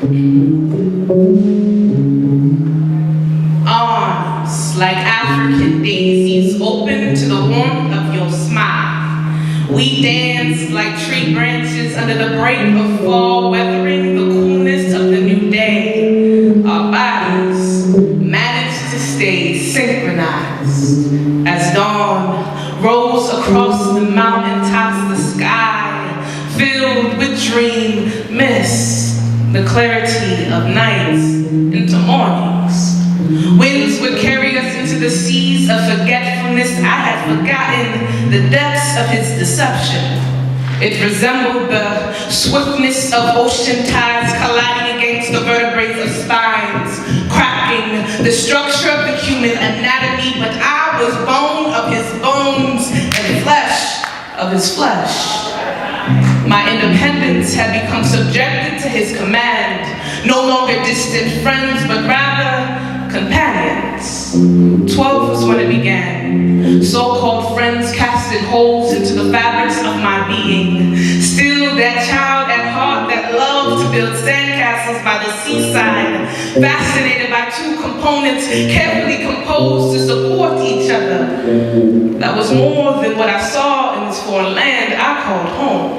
Arms like African daisies open to the warmth of your smile. We dance like tree branches under the break of fall, weathering the coolness of the new day. Our bodies manage to stay synchronized as dawn rolls across the mountaintops, the sky filled with dream mist, the clarity of nights into mornings. Winds would carry us into the seas of forgetfulness. I had forgotten the depths of his deception. It resembled the swiftness of ocean tides colliding against the vertebrae of spines, cracking the structure of the human anatomy, but I was bone of his bones and flesh of his flesh. My independence had become subjected to his command, no longer distant friends, but rather companions. 12 was when it began. So-called friends casted holes into the fabrics of my being. Still that child at heart that loved to build sandcastles by the seaside, fascinated by two components carefully composed to support each other. That was more than what I saw in this foreign land I called home.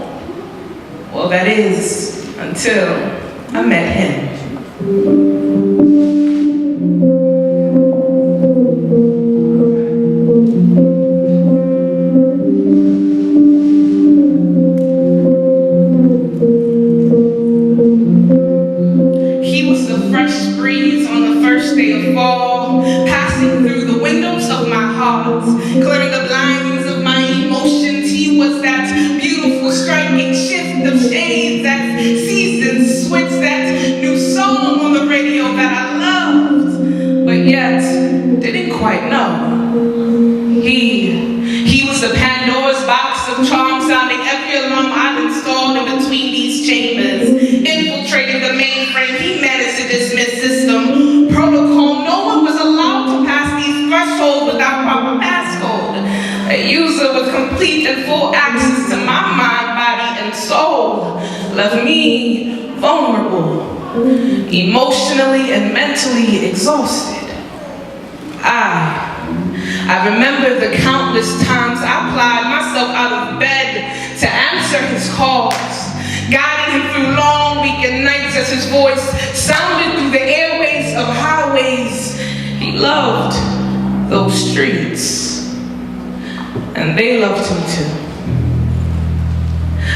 Well, that is, until I met him. Clearing the blinds of my emotions, he was that beautiful, striking shift of shades, that seasoned switch, that new song on the radio that I loved, but yet didn't quite know. He was the Pandora's box of charm, sounding every alarm I've installed in between these chambers, infiltrating the mainframe. He managed to dismiss system protocol. No one was allowed to pass these thresholds without proper passcode. A user with complete and full access to my mind, body, and soul left me vulnerable, emotionally and mentally exhausted. I remember the countless times I plied myself out of bed to answer his calls, guiding him through long weekend nights as his voice sounded through the airways of highways. He loved those streets, and they loved him too.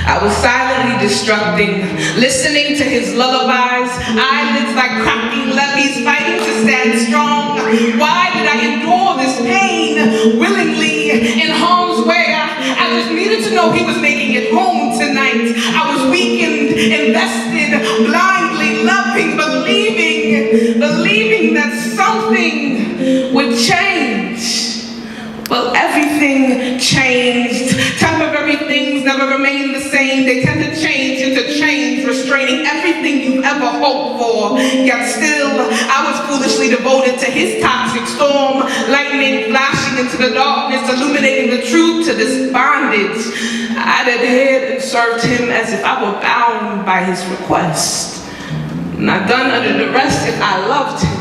I was silently destructing, listening to his lullabies, eyelids like cracking levees, fighting to stand strong. Why did I endure this pain willingly in harm's way? I just needed to know he was making it home tonight. I was weakened, invested, blindly loving, believing that something would change. Well, everything changed. Temporary things never remain the same. They tend to change into change, restraining everything you've ever hoped for. Yet still, I was foolishly devoted to his toxic storm, lightning flashing into the darkness, illuminating the truth to this bondage. I'd adhered and served him as if I were bound by his request. Not done under duress if I loved him.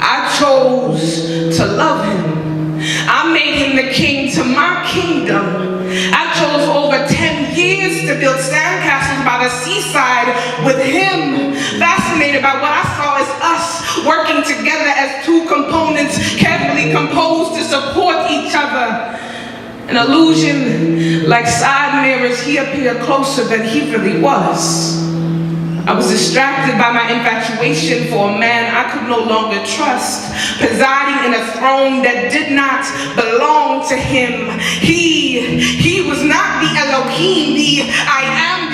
I chose to love him. I made him the king to my kingdom. I chose over 10 years to build sandcastles by the seaside with him, fascinated by what I saw as us working together as two components carefully composed to support each other. An illusion like side mirrors, he appeared closer than he really was. I was distracted by my infatuation for a man I could no longer trust, presiding in a throne that did not belong to him. He was not the Elohim, the I am,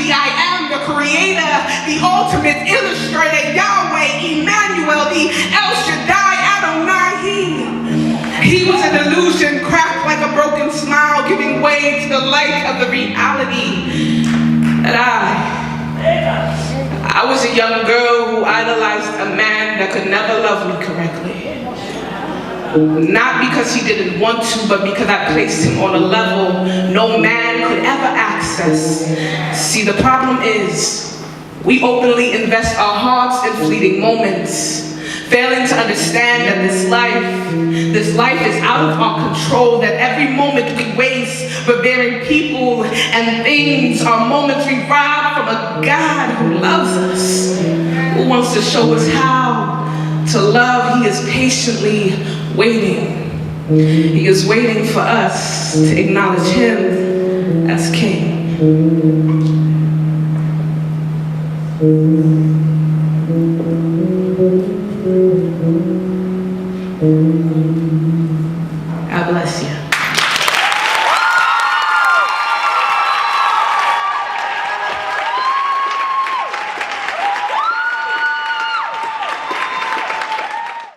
the creator, the ultimate illustrator, Yahweh, Emmanuel, the El Shaddai, Adonai. He was an illusion, cracked like a broken smile, giving way to the light of the reality that I was a young girl who idolized a man that could never love me correctly. Not because he didn't want to, but because I placed him on a level no man could ever access. See, the problem is, We openly invest our hearts in fleeting moments, failing to understand that this life is out of our control, that every moment we waste revering people and things are moments we rob from a God who loves us, who wants to show us how to love. He is patiently waiting. He is waiting for us to acknowledge Him as King.